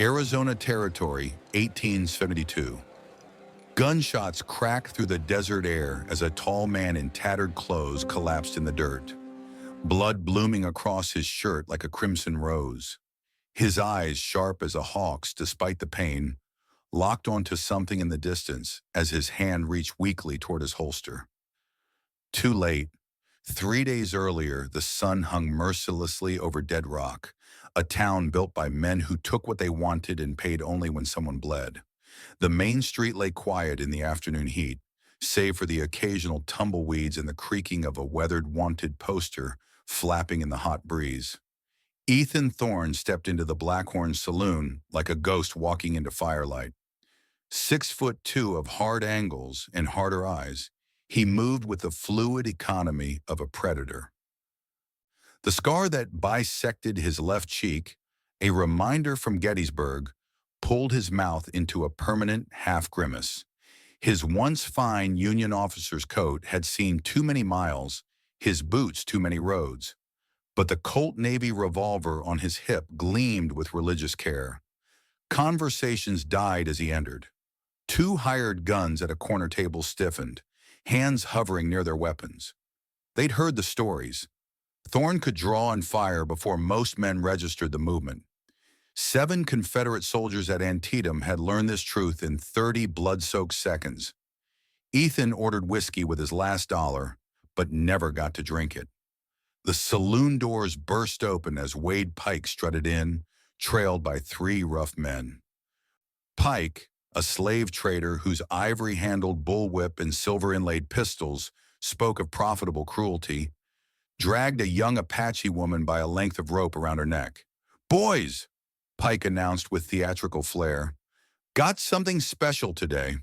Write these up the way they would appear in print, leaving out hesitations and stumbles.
Arizona Territory, 1872. Gunshots cracked through the desert air as a tall man in tattered clothes collapsed in the dirt, blood blooming across his shirt like a crimson rose. His eyes, sharp as a hawk's despite the pain, locked onto something in the distance as his hand reached weakly toward his holster. Too late. 3 days earlier, the sun hung mercilessly over Dead Rock, a town built by men who took what they wanted and paid only when someone bled. The main street lay quiet in the afternoon heat, save for the occasional tumbleweeds and the creaking of a weathered wanted poster flapping in the hot breeze. Ethan Thorne stepped into the Blackhorn Saloon like a ghost walking into firelight. 6'2" of hard angles and harder eyes, he moved with the fluid economy of a predator. The scar that bisected his left cheek, a reminder from Gettysburg, pulled his mouth into a permanent half-grimace. His once fine Union officer's coat had seen too many miles, his boots too many roads. But the Colt Navy revolver on his hip gleamed with religious care. Conversations died as he entered. Two hired guns at a corner table stiffened, hands hovering near their weapons. They'd heard the stories. Thorne could draw and fire before most men registered the movement. 7 Confederate soldiers at Antietam had learned this truth in 30 blood-soaked seconds. Ethan ordered whiskey with his last dollar, but never got to drink it. The saloon doors burst open as Wade Pike strutted in, trailed by 3 rough men. Pike, a slave trader whose ivory-handled bullwhip and silver-inlaid pistols spoke of profitable cruelty, dragged a young Apache woman by a length of rope around her neck. "Boys," Pike announced with theatrical flair, "got something special today."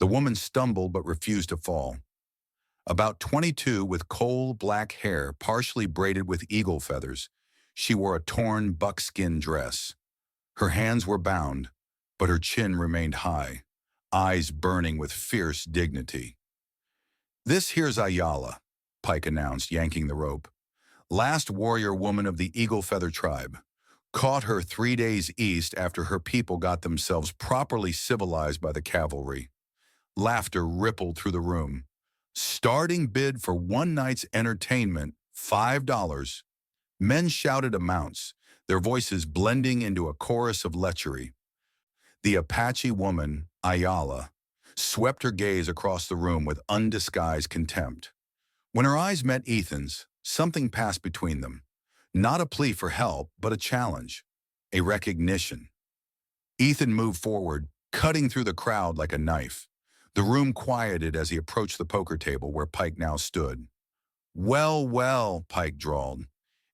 The woman stumbled but refused to fall. About 22, with coal-black hair partially braided with eagle feathers, she wore a torn buckskin dress. Her hands were bound, but her chin remained high, eyes burning with fierce dignity. "This here's Ayala," Pike announced, yanking the rope. "Last warrior woman of the Eagle Feather tribe. Caught her 3 days east after her people got themselves properly civilized by the cavalry." Laughter rippled through the room. "Starting bid for one night's entertainment, $5. Men shouted amounts, their voices blending into a chorus of lechery. The Apache woman, Ayala, swept her gaze across the room with undisguised contempt. When her eyes met Ethan's, something passed between them. Not a plea for help, but a challenge, a recognition. Ethan moved forward, cutting through the crowd like a knife. The room quieted as he approached the poker table where Pike now stood. "Well, well," Pike drawled,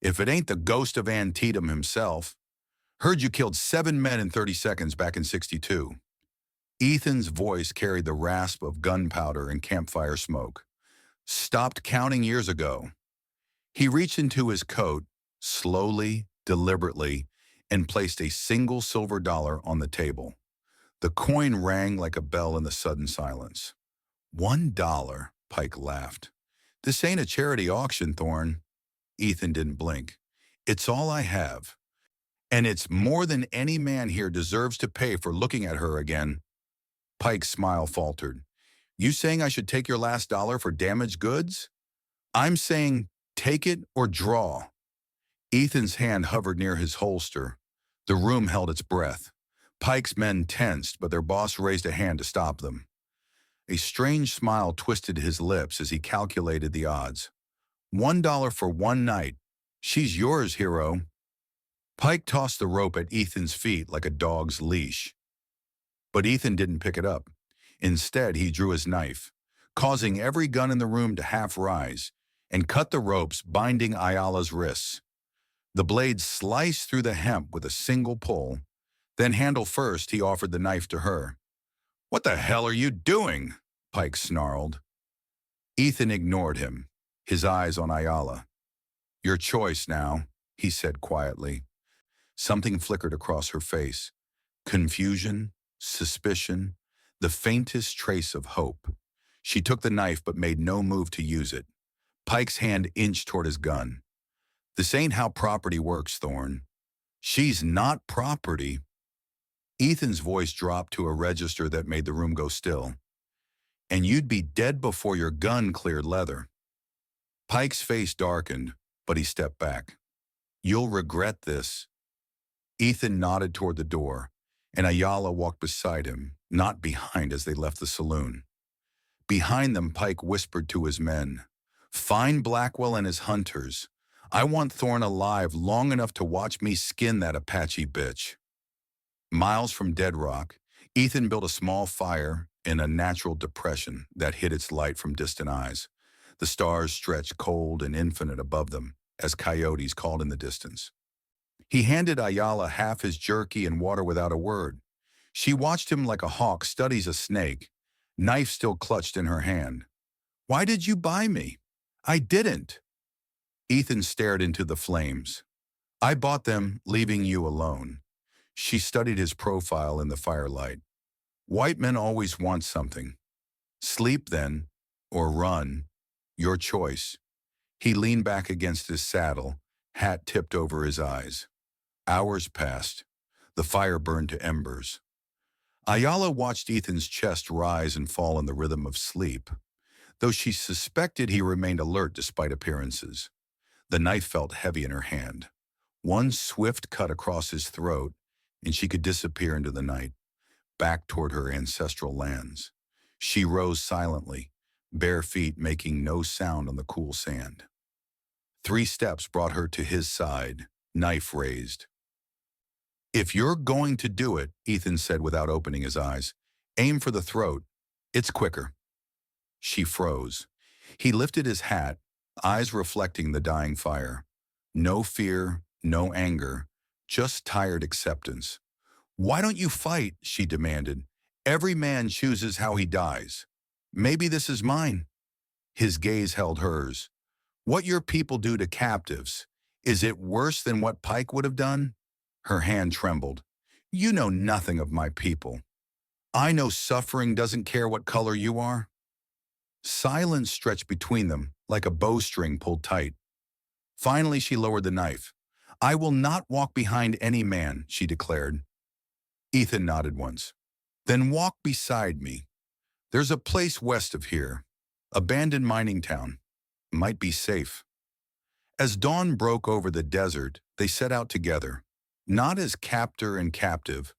"if it ain't the ghost of Antietam himself. Heard you killed 7 men in 30 seconds back in '62. Ethan's voice carried the rasp of gunpowder and campfire smoke. "Stopped counting years ago." He reached into his coat, slowly, deliberately, and placed a single silver dollar on the table. The coin rang like a bell in the sudden silence. $1, Pike laughed. "This ain't a charity auction, Thorne." Ethan didn't blink. "It's all I have. And it's more than any man here deserves to pay for looking at her again." Pike's smile faltered. "You saying I should take your last dollar for damaged goods?" "I'm saying take it or draw." Ethan's hand hovered near his holster. The room held its breath. Pike's men tensed, but their boss raised a hand to stop them. A strange smile twisted his lips as he calculated the odds. $1 for one night. She's yours, hero." Pike tossed the rope at Ethan's feet like a dog's leash. But Ethan didn't pick it up. Instead, he drew his knife, causing every gun in the room to half rise, and cut the ropes binding Ayala's wrists. The blade sliced through the hemp with a single pull. Then handle first, he offered the knife to her. "What the hell are you doing?" Pike snarled. Ethan ignored him, his eyes on Ayala. "Your choice now," he said quietly. Something flickered across her face. Confusion, suspicion, the faintest trace of hope. She took the knife but made no move to use it. Pike's hand inched toward his gun. "This ain't how property works, Thorne. She's not property." Ethan's voice dropped to a register that made the room go still. And you'd be dead before your gun cleared leather. Pike's face darkened, but he stepped back. You'll regret this. Ethan nodded toward the door, and Ayala walked beside him, not behind as they left the saloon. Behind them, Pike whispered to his men, "Find Blackwell and his hunters. I want Thorne alive long enough to watch me skin that Apache bitch." Miles from Dead Rock, Ethan built a small fire in a natural depression that hid its light from distant eyes. The stars stretched cold and infinite above them as coyotes called in the distance. He handed Ayala half his jerky and water without a word. She watched him like a hawk studies a snake, knife still clutched in her hand. "Why did you buy me?" "I didn't." Ethan stared into the flames. "I bought them, leaving you alone." She studied his profile in the firelight. "White men always want something. Sleep then, or run. Your choice." He leaned back against his saddle, hat tipped over his eyes. Hours passed. The fire burned to embers. Ayala watched Ethan's chest rise and fall in the rhythm of sleep, though she suspected he remained alert despite appearances. The knife felt heavy in her hand. One swift cut across his throat, and she could disappear into the night, back toward her ancestral lands. She rose silently, bare feet making no sound on the cool sand. 3 steps brought her to his side, knife raised. "If you're going to do it," Ethan said without opening his eyes, "aim for the throat. It's quicker." She froze. He lifted his hat, eyes reflecting the dying fire. No fear, no anger, just tired acceptance. "Why don't you fight?" she demanded. "Every man chooses how he dies. Maybe this is mine." His gaze held hers. "What your people do to captives, is it worse than what Pike would have done?" Her hand trembled. "You know nothing of my people. I know suffering doesn't care what color you are." Silence stretched between them, like a bowstring pulled tight. Finally, she lowered the knife. "I will not walk behind any man," she declared. Ethan nodded once. "Then walk beside me. There's a place west of here. Abandoned mining town. Might be safe." As dawn broke over the desert, they set out together, not as captor and captive,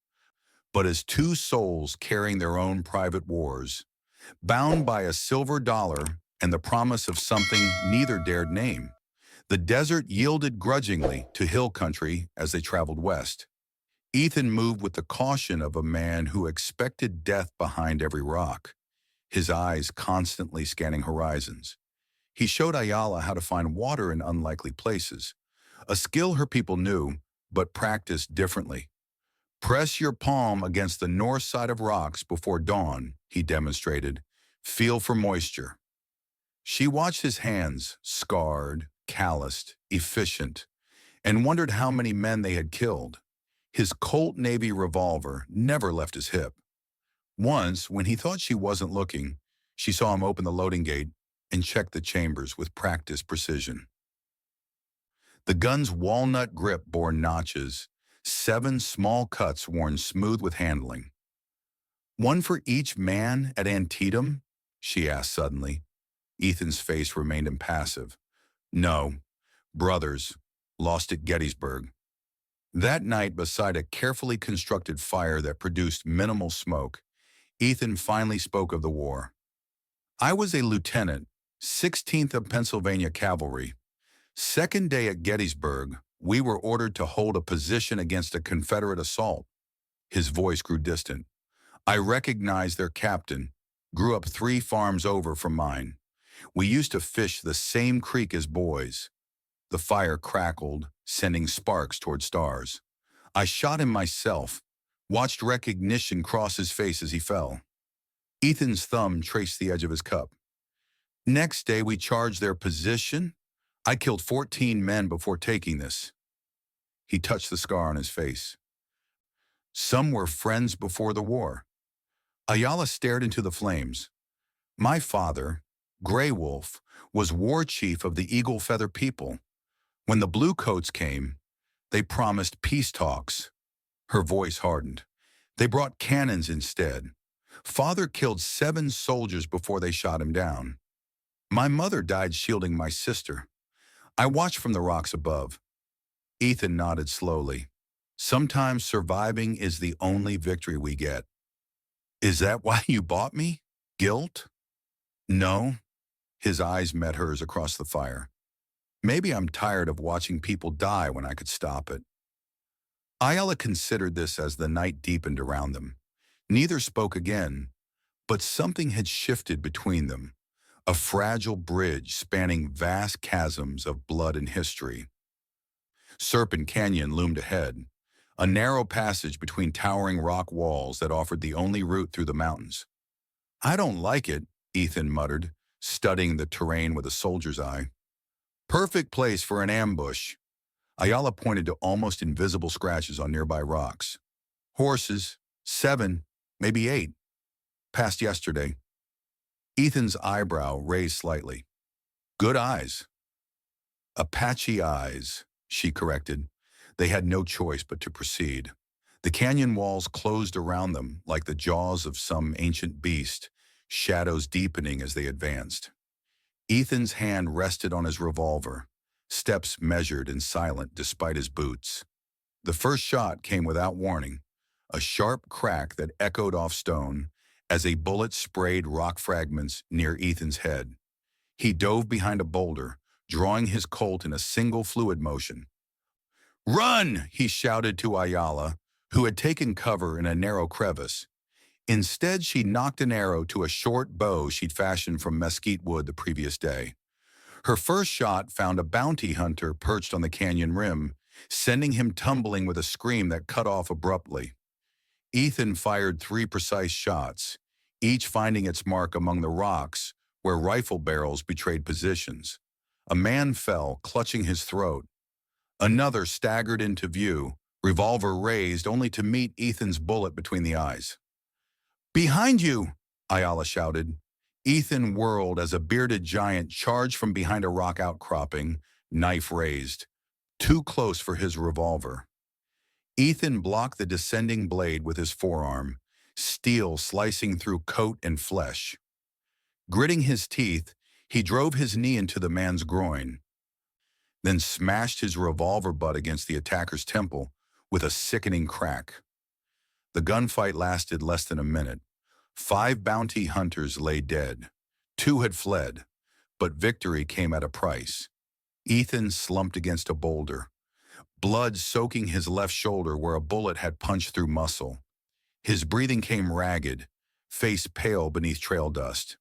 but as 2 souls carrying their own private wars, bound by a silver dollar and the promise of something neither dared name. The desert yielded grudgingly to hill country as they traveled west. Ethan moved with the caution of a man who expected death behind every rock, his eyes constantly scanning horizons. He showed Ayala how to find water in unlikely places, a skill her people knew, but practiced differently. "Press your palm against the north side of rocks before dawn," he demonstrated. "Feel for moisture." She watched his hands, scarred, calloused, efficient, and wondered how many men they had killed. His Colt Navy revolver never left his hip. Once, when he thought she wasn't looking, she saw him open the loading gate and check the chambers with practiced precision. The gun's walnut grip bore notches, 7 small cuts worn smooth with handling. "One for each man at Antietam?" she asked suddenly. Ethan's face remained impassive. "No, brothers, lost at Gettysburg." That night, beside a carefully constructed fire that produced minimal smoke, Ethan finally spoke of the war. "I was a lieutenant, 16th of Pennsylvania Cavalry. Second day at Gettysburg, we were ordered to hold a position against a Confederate assault." His voice grew distant. "I recognized their captain, grew up 3 farms over from mine. We used to fish the same creek as boys." The fire crackled, sending sparks toward stars. "I shot him myself, watched recognition cross his face as he fell." Ethan's thumb traced the edge of his cup. "Next day we charged their position. I killed 14 men before taking this." He touched the scar on his face. "Some were friends before the war." Ayala stared into the flames. "My father, Gray Wolf, was war chief of the Eagle Feather people. When the Bluecoats came, they promised peace talks." Her voice hardened. They brought cannons instead. Father killed 7 soldiers before they shot him down. My mother died shielding my sister. I watched from the rocks above. Ethan nodded slowly. Sometimes surviving is the only victory we get. Is that why you bought me? Guilt? No. His eyes met hers across the fire. Maybe I'm tired of watching people die when I could stop it. Ayala considered this as the night deepened around them. Neither spoke again, but something had shifted between them, a fragile bridge spanning vast chasms of blood and history. Serpent Canyon loomed ahead, a narrow passage between towering rock walls that offered the only route through the mountains. I don't like it, Ethan muttered, studying the terrain with a soldier's eye. Perfect place for an ambush. Ayala pointed to almost invisible scratches on nearby rocks. Horses, 7, maybe 8. Passed yesterday. Ethan's eyebrow raised slightly. Good eyes. Apache eyes, she corrected. They had no choice but to proceed. The canyon walls closed around them like the jaws of some ancient beast, shadows deepening as they advanced. Ethan's hand rested on his revolver, steps measured and silent despite his boots. The first shot came without warning, a sharp crack that echoed off stone as a bullet sprayed rock fragments near Ethan's head. He dove behind a boulder, drawing his Colt in a single fluid motion. Run! He shouted to Ayala, who had taken cover in a narrow crevice. Instead, she knocked an arrow to a short bow she'd fashioned from mesquite wood the previous day. Her first shot found a bounty hunter perched on the canyon rim, sending him tumbling with a scream that cut off abruptly. Ethan fired 3 precise shots, each finding its mark among the rocks where rifle barrels betrayed positions. A man fell, clutching his throat. Another staggered into view, revolver raised only to meet Ethan's bullet between the eyes. Behind you! Ayala shouted. Ethan whirled as a bearded giant charged from behind a rock outcropping, knife raised, too close for his revolver. Ethan blocked the descending blade with his forearm, steel slicing through coat and flesh. Gritting his teeth, he drove his knee into the man's groin, then smashed his revolver butt against the attacker's temple with a sickening crack. The gunfight lasted less than a minute. 5 bounty hunters lay dead. 2 had fled, but victory came at a price. Ethan slumped against a boulder, blood soaking his left shoulder where a bullet had punched through muscle. His breathing came ragged, face pale beneath trail dust.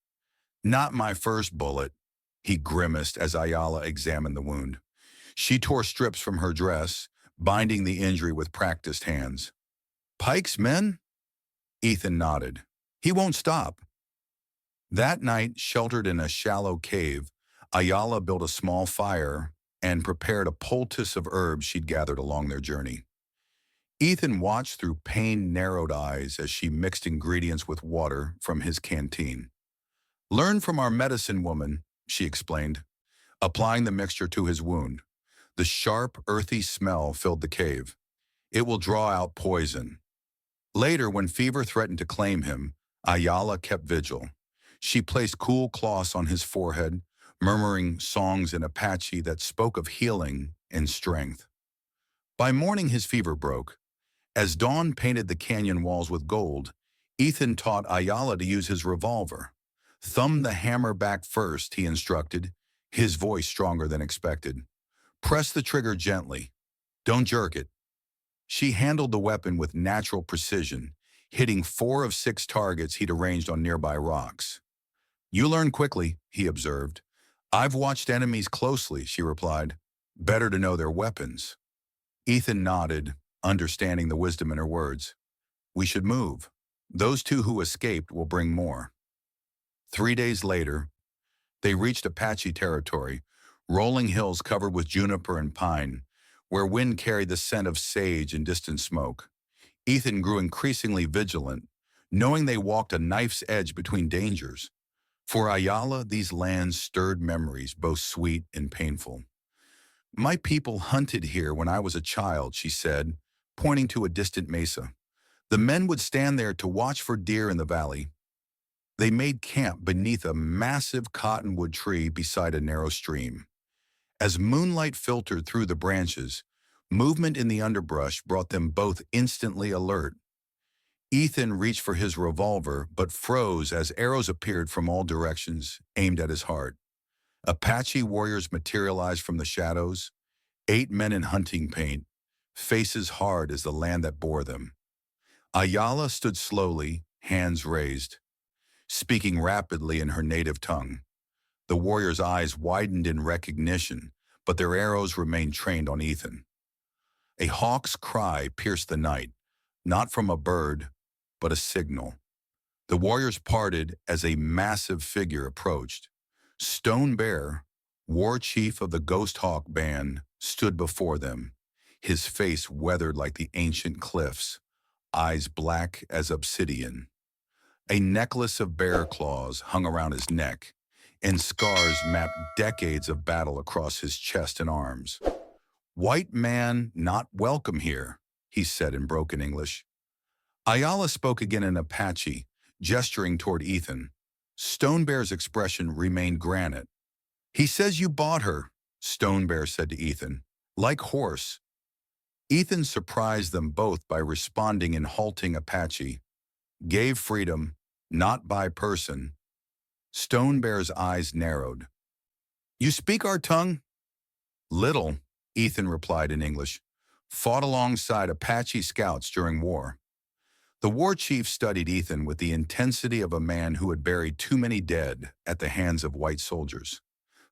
Not my first bullet, he grimaced as Ayala examined the wound. She tore strips from her dress, binding the injury with practiced hands. Pike's men? Ethan nodded. He won't stop. That night, sheltered in a shallow cave, Ayala built a small fire and prepared a poultice of herbs she'd gathered along their journey. Ethan watched through pain-narrowed eyes as she mixed ingredients with water from his canteen. Learn from our medicine woman, she explained, applying the mixture to his wound. The sharp, earthy smell filled the cave. It will draw out poison. Later, when fever threatened to claim him, Ayala kept vigil. She placed cool cloths on his forehead, murmuring songs in Apache that spoke of healing and strength. By morning, his fever broke. As dawn painted the canyon walls with gold, Ethan taught Ayala to use his revolver. Thumb the hammer back first, he instructed, his voice stronger than expected. Press the trigger gently. Don't jerk it. She handled the weapon with natural precision, hitting 4 of 6 targets he'd arranged on nearby rocks. You learn quickly, he observed. I've watched enemies closely, she replied. Better to know their weapons. Ethan nodded, understanding the wisdom in her words. We should move. Those 2 who escaped will bring more. 3 days later, they reached Apache territory, rolling hills covered with juniper and pine, where wind carried the scent of sage and distant smoke. Ethan grew increasingly vigilant, knowing they walked a knife's edge between dangers. For Ayala, these lands stirred memories, both sweet and painful. My people hunted here when I was a child, she said, pointing to a distant mesa. The men would stand there to watch for deer in the valley. They made camp beneath a massive cottonwood tree beside a narrow stream. As moonlight filtered through the branches, movement in the underbrush brought them both instantly alert. Ethan reached for his revolver but froze as arrows appeared from all directions, aimed at his heart. Apache warriors materialized from the shadows, 8 men in hunting paint, faces hard as the land that bore them. Ayala stood slowly, hands raised, speaking rapidly in her native tongue. The warriors' eyes widened in recognition, but their arrows remained trained on Ethan. A hawk's cry pierced the night, not from a bird, but a signal. The warriors parted as a massive figure approached. Stone Bear, war chief of the Ghost Hawk band, stood before them, his face weathered like the ancient cliffs, eyes black as obsidian. A necklace of bear claws hung around his neck, and scars mapped decades of battle across his chest and arms. "White man not welcome here," he said in broken English. Ayala spoke again in Apache, gesturing toward Ethan. Stone Bear's expression remained granite. "He says you bought her," Stone Bear said to Ethan. "Like horse." Ethan surprised them both by responding in halting Apache. "Gave freedom, not by person." Stone Bear's eyes narrowed. "You speak our tongue?" "Little," Ethan replied in English. "Fought alongside Apache scouts during war." The war chief studied Ethan with the intensity of a man who had buried too many dead at the hands of white soldiers.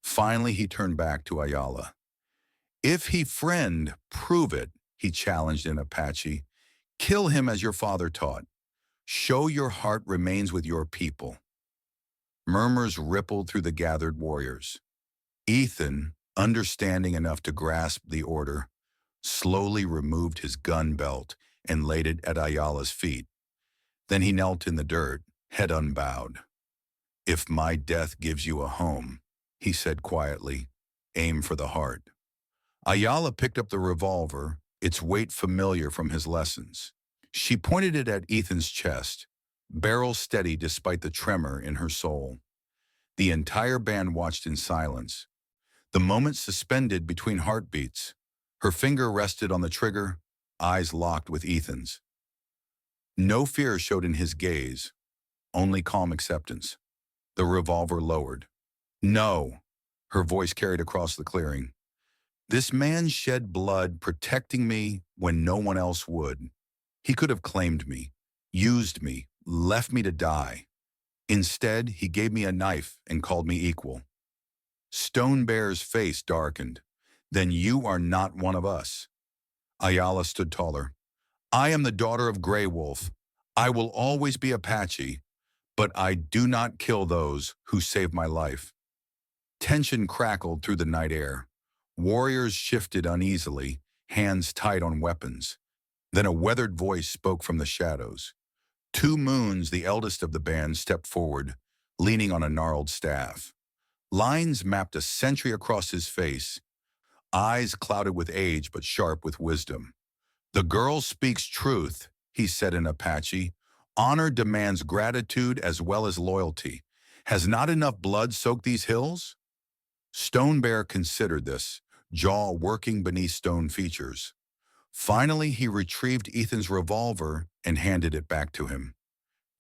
Finally, he turned back to Ayala. "If he friend, prove it," he challenged in Apache. "Kill him as your father taught. Show your heart remains with your people." Murmurs rippled through the gathered warriors. Ethan, understanding enough to grasp the order, slowly removed his gun belt and laid it at Ayala's feet. Then he knelt in the dirt, head unbowed. "If my death gives you a home," he said quietly, "aim for the heart." Ayala picked up the revolver, its weight familiar from his lessons. She pointed it at Ethan's chest, barrel steady despite the tremor in her soul. The entire band watched in silence, the moment suspended between heartbeats. Her finger rested on the trigger, eyes locked with Ethan's. No fear showed in his gaze, only calm acceptance. The revolver lowered. "No," her voice carried across the clearing. "This man shed blood protecting me when no one else would. He could have claimed me, used me, left me to die. Instead, he gave me a knife and called me equal." Stone Bear's face darkened. "Then you are not one of us." Ayala stood taller. "I am the daughter of Grey Wolf. I will always be Apache, but I do not kill those who save my life." Tension crackled through the night air. Warriors shifted uneasily, hands tight on weapons. Then a weathered voice spoke from the shadows. Two Moons, the eldest of the band, stepped forward, leaning on a gnarled staff. Lines mapped a century across his face, eyes clouded with age but sharp with wisdom. "The girl speaks truth," he said in Apache. "Honor demands gratitude as well as loyalty. Has not enough blood soaked these hills?" Stone Bear considered this, jaw working beneath stone features. Finally, he retrieved Ethan's revolver and handed it back to him.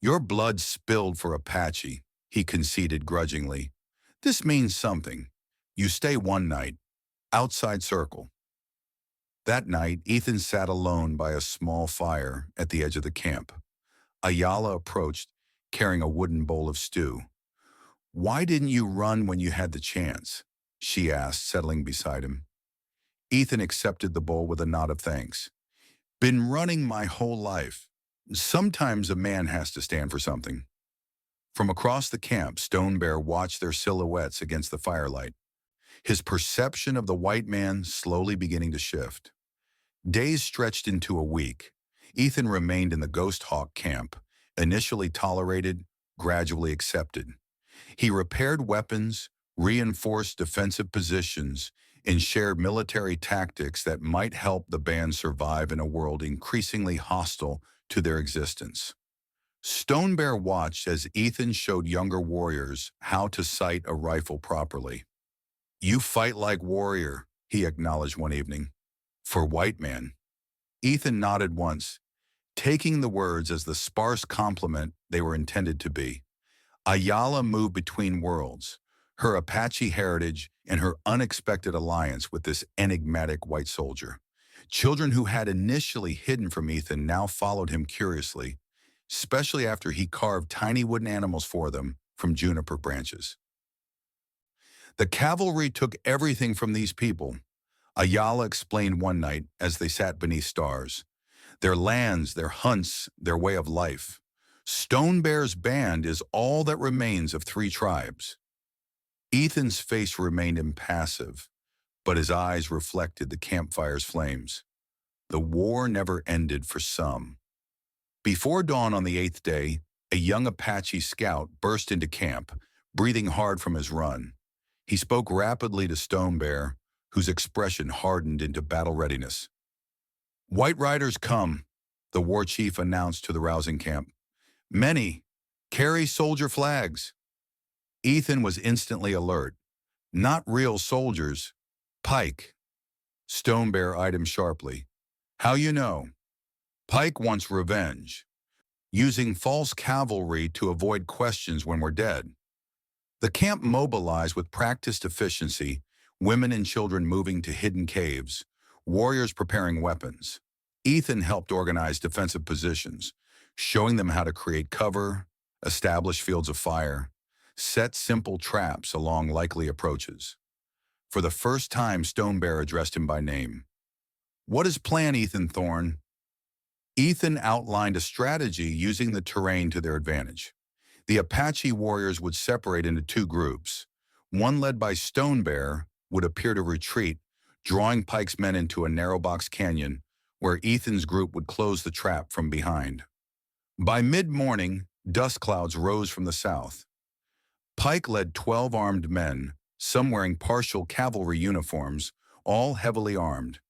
"Your blood spilled for Apache," he conceded grudgingly. "This means something. You stay one night, outside circle." That night, Ethan sat alone by a small fire at the edge of the camp. Ayala approached, carrying a wooden bowl of stew. "Why didn't you run when you had the chance?" she asked, settling beside him. Ethan accepted the bowl with a nod of thanks. "Been running my whole life. Sometimes a man has to stand for something." From across the camp, Stone Bear watched their silhouettes against the firelight, his perception of the white man slowly beginning to shift. Days stretched into a week. Ethan remained in the Ghost Hawk camp, initially tolerated, gradually accepted. He repaired weapons, reinforced defensive positions, and shared military tactics that might help the band survive in a world increasingly hostile to their existence. Stone Bear watched as Ethan showed younger warriors how to sight a rifle properly. "You fight like warrior," he acknowledged one evening. "For white man." Ethan nodded once, taking the words as the sparse compliment they were intended to be. Ayala moved between worlds, her Apache heritage and her unexpected alliance with this enigmatic white soldier. Children who had initially hidden from Ethan now followed him curiously, especially after he carved tiny wooden animals for them from juniper branches. "The cavalry took everything from these people," Ayala explained one night as they sat beneath stars. "Their lands, their hunts, their way of life. Stone Bear's band is all that remains of 3 tribes." Ethan's face remained impassive, but his eyes reflected the campfire's flames. The war never ended for some. Before dawn on the 8th day, a young Apache scout burst into camp, breathing hard from his run. He spoke rapidly to Stone Bear, whose expression hardened into battle readiness. "White riders come," the war chief announced to the rousing camp. "Many. Carry soldier flags." Ethan was instantly alert. "Not real soldiers. Pike." Stone Bear eyed him sharply. "How you know?" "Pike wants revenge. Using false cavalry to avoid questions when we're dead." The camp mobilized with practiced efficiency, women and children moving to hidden caves, warriors preparing weapons. Ethan helped organize defensive positions, showing them how to create cover, establish fields of fire, set simple traps along likely approaches. For the first time, Stone Bear addressed him by name. "What is plan, Ethan Thorne?" Ethan outlined a strategy using the terrain to their advantage. The Apache warriors would separate into 2 groups. One led by Stone Bear would appear to retreat, drawing Pike's men into a narrow box canyon where Ethan's group would close the trap from behind. By mid-morning, dust clouds rose from the south. Pike led 12 armed men, some wearing partial cavalry uniforms, all heavily armed.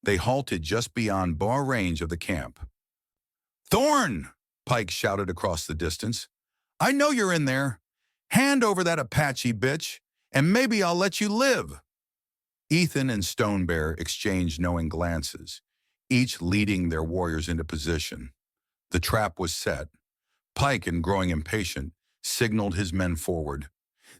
They halted just beyond bar range of the camp. "Thorne!" Pike shouted across the distance. "I know you're in there. Hand over that Apache bitch, and maybe I'll let you live." Ethan and Stone Bear exchanged knowing glances, each leading their warriors into position. The trap was set. Pike, in growing impatient, signaled his men forward.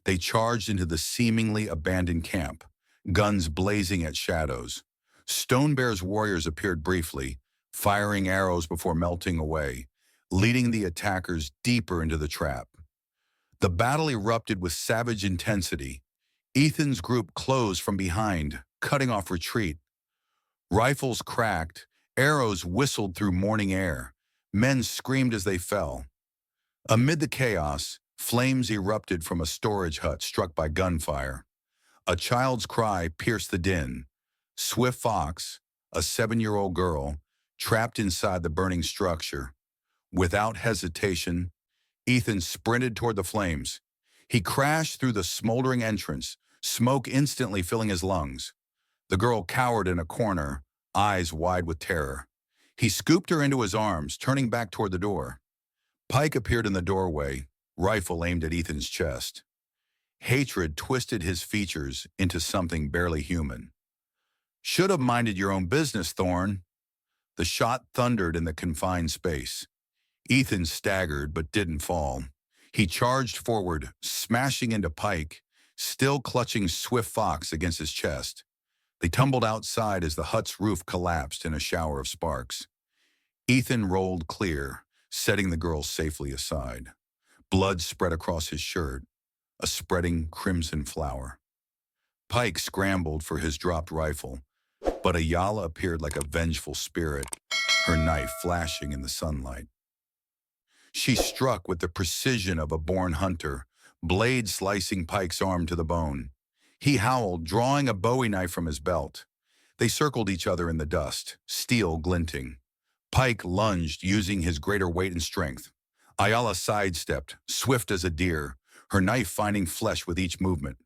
They charged into the seemingly abandoned camp, guns blazing at shadows. Stone Bear's warriors appeared briefly, firing arrows before melting away, leading the attackers deeper into the trap. The battle erupted with savage intensity. Ethan's group closed from behind, cutting off retreat. Rifles cracked, arrows whistled through morning air. Men screamed as they fell. Amid the chaos, flames erupted from a storage hut struck by gunfire. A child's cry pierced the din. Swift Fox, a 7-year-old girl, trapped inside the burning structure. Without hesitation, Ethan sprinted toward the flames. He crashed through the smoldering entrance, smoke instantly filling his lungs. The girl cowered in a corner, eyes wide with terror. He scooped her into his arms, turning back toward the door. Pike appeared in the doorway, rifle aimed at Ethan's chest. Hatred twisted his features into something barely human. "Should have minded your own business, Thorne." The shot thundered in the confined space. Ethan staggered but didn't fall. He charged forward, smashing into Pike, still clutching Swift Fox against his chest. They tumbled outside as the hut's roof collapsed in a shower of sparks. Ethan rolled clear, setting the girl safely aside. Blood spread across his shirt, a spreading crimson flower. Pike scrambled for his dropped rifle, but Ayala appeared like a vengeful spirit, her knife flashing in the sunlight. She struck with the precision of a born hunter, blade slicing Pike's arm to the bone. He howled, drawing a Bowie knife from his belt. They circled each other in the dust, steel glinting. Pike lunged, using his greater weight and strength. Ayala sidestepped, swift as a deer, her knife finding flesh with each movement.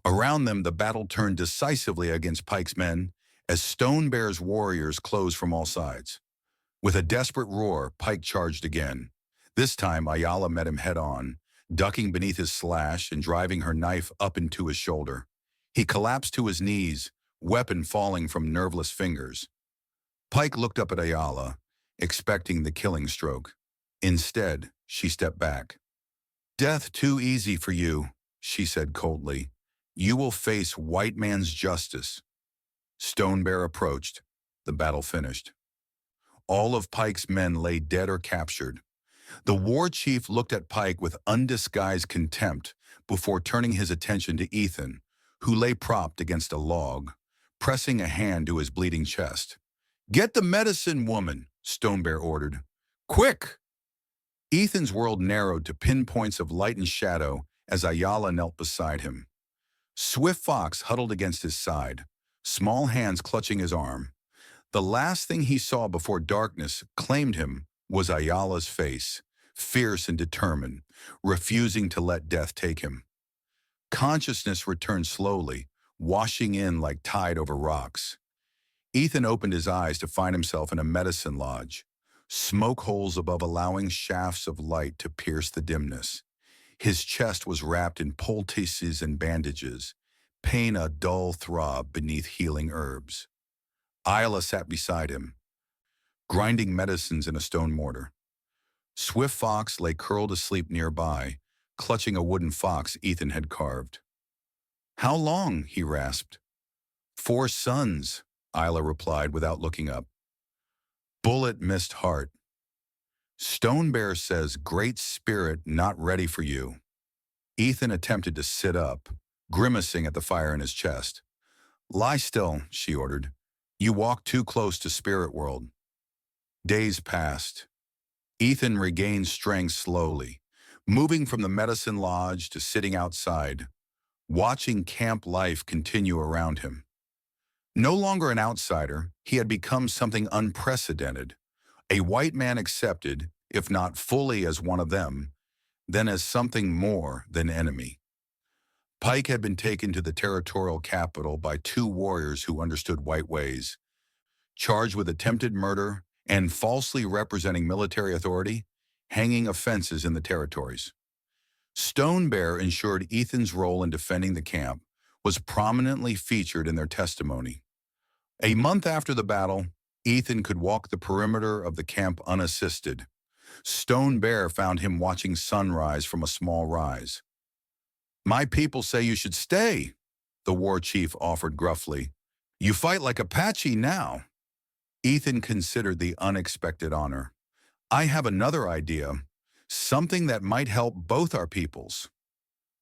Around them, the battle turned decisively against Pike's men as Stone Bear's warriors closed from all sides. With a desperate roar, Pike charged again. This time, Ayala met him head-on, ducking beneath his slash and driving her knife up into his shoulder. He collapsed to his knees, weapon falling from nerveless fingers. Pike looked up at Ayala, expecting the killing stroke. Instead, she stepped back. "Death too easy for you," she said coldly. "You will face white man's justice." Stone Bear approached. The battle finished. All of Pike's men lay dead or captured. The war chief looked at Pike with undisguised contempt before turning his attention to Ethan, who lay propped against a log, pressing a hand to his bleeding chest. "Get the medicine, woman," Stone Bear ordered. "Quick!" Ethan's world narrowed to pinpoints of light and shadow as Ayala knelt beside him. Swift Fox huddled against his side, small hands clutching his arm. The last thing he saw before darkness claimed him was Ayala's face, fierce and determined, refusing to let death take him. Consciousness returned slowly, washing in like tide over rocks. Ethan opened his eyes to find himself in a medicine lodge, smoke holes above allowing shafts of light to pierce the dimness. His chest was wrapped in poultices and bandages, pain a dull throb beneath healing herbs. Ayala sat beside him, grinding medicines in a stone mortar. Swift Fox lay curled asleep nearby, clutching a wooden fox Ethan had carved. "How long?" he rasped. "4 sons," Ayala replied without looking up. "Bullet missed heart. Stone Bear says Great Spirit not ready for you." Ethan attempted to sit up, grimacing at the fire in his chest. "Lie still," she ordered. "You walk too close to spirit world." Days passed. Ethan regained strength slowly, moving from the medicine lodge to sitting outside, watching camp life continue around him. No longer an outsider, he had become something unprecedented. A white man accepted, if not fully as one of them, then as something more than enemy. Pike had been taken to the territorial capital by 2 warriors who understood white ways, charged with attempted murder and falsely representing military authority, hanging offenses in the territories. Stone Bear ensured Ethan's role in defending the camp was prominently featured in their testimony. A month after the battle, Ethan could walk the perimeter of the camp unassisted. Stone Bear found him watching sunrise from a small rise. "My people say you should stay," the war chief offered gruffly. "You fight like Apache now." Ethan considered the unexpected honor. "I have another idea, something that might help both our peoples."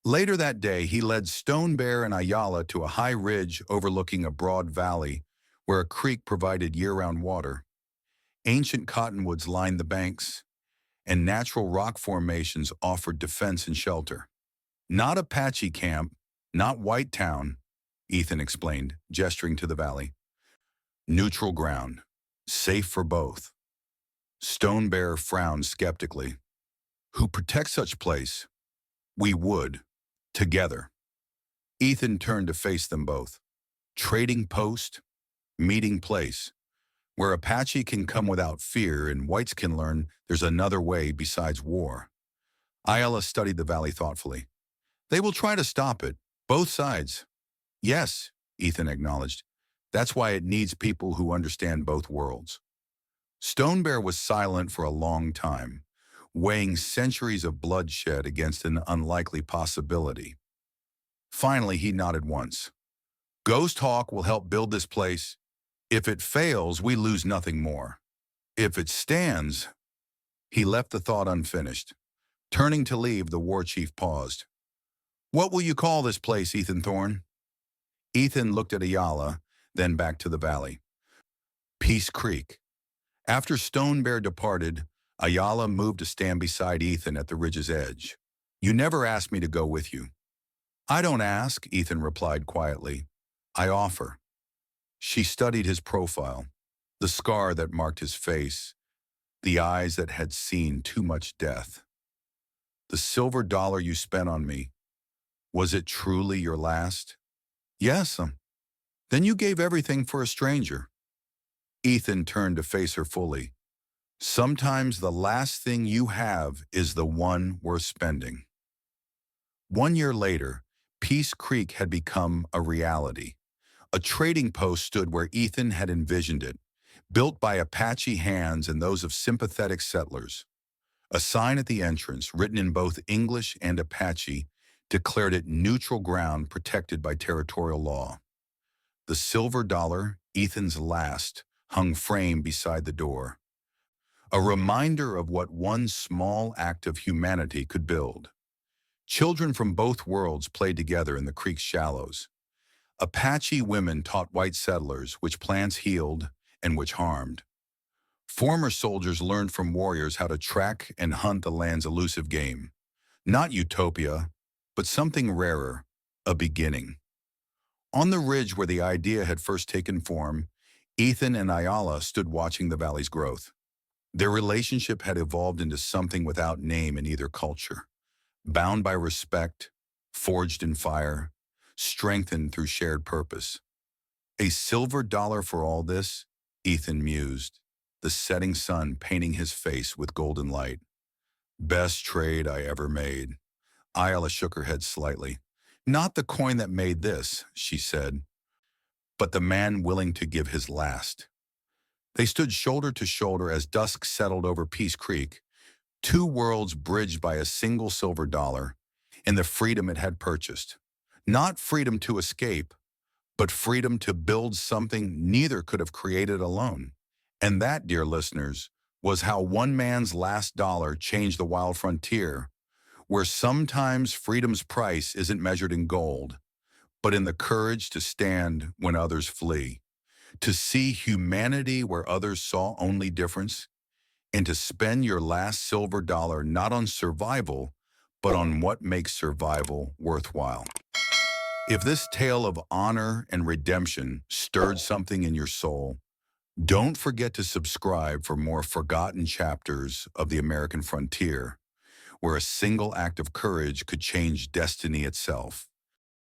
Later that day, he led Stone Bear and Ayala to a high ridge overlooking a broad valley where a creek provided year-round water. Ancient cottonwoods lined the banks, and natural rock formations offered defense and shelter. "Not Apache camp, not White Town," Ethan explained, gesturing to the valley. "Neutral ground, safe for both." Stone Bear frowned skeptically. "Who protects such place?" "We would, together." Ethan turned to face them both. "Trading post, meeting place, where Apache can come without fear and whites can learn there's another way besides war." Ayala studied the valley thoughtfully. "They will try to stop it, both sides." "Yes," Ethan acknowledged. "That's why it needs people who understand both worlds." Stone Bear was silent for a long time, weighing centuries of bloodshed against an unlikely possibility. Finally, he nodded once. "Ghost Hawk will help build this place. If it fails, we lose nothing more. If it stands—" He left the thought unfinished. Turning to leave, the war chief paused. "What will you call this place, Ethan Thorne?" Ethan looked at Ayala, then back to the valley. "Peace Creek." After Stone Bear departed, Ayala moved to stand beside Ethan at the ridge's edge. "You never asked me to go with you." "I don't ask," Ethan replied quietly. "I offer." She studied his profile, the scar that marked his face, the eyes that had seen too much death. "The silver dollar you spent on me, was it truly your last?" "Yes, Then you gave everything for a stranger." Ethan turned to face her fully. Sometimes the last thing you have is the one worth spending. 1 year later, Peace Creek had become a reality. A trading post stood where Ethan had envisioned it, built by Apache hands and those of sympathetic settlers. A sign at the entrance, written in both English and Apache, declared it neutral ground protected by territorial law. The silver dollar, Ethan's last, hung framed beside the door. A reminder of what one small act of humanity could build. Children from both worlds played together in the creek's shallows. Apache women taught white settlers which plants healed and which harmed. Former soldiers learned from warriors how to track and hunt the land's elusive game. Not utopia, but something rarer, a beginning. On the ridge where the idea had first taken form, Ethan and Ayala stood watching the valley's growth. Their relationship had evolved into something without name in either culture, bound by respect, forged in fire, strengthened through shared purpose. A silver dollar for all this, Ethan mused, the setting sun painting his face with golden light. Best trade I ever made. Ayala shook her head slightly. Not the coin that made this, she said, but the man willing to give his last. They stood shoulder to shoulder as dusk settled over Peace Creek, two worlds bridged by a single silver dollar and the freedom it had purchased. Not freedom to escape, but freedom to build something neither could have created alone. And that, dear listeners, was how one man's last dollar changed the wild frontier, where sometimes freedom's price isn't measured in gold, but in the courage to stand when others flee, to see humanity where others saw only difference, and to spend your last silver dollar not on survival, but on what makes survival worthwhile. If this tale of honor and redemption stirred something in your soul, don't forget to subscribe for more forgotten chapters of the American frontier, where a single act of courage could change destiny itself.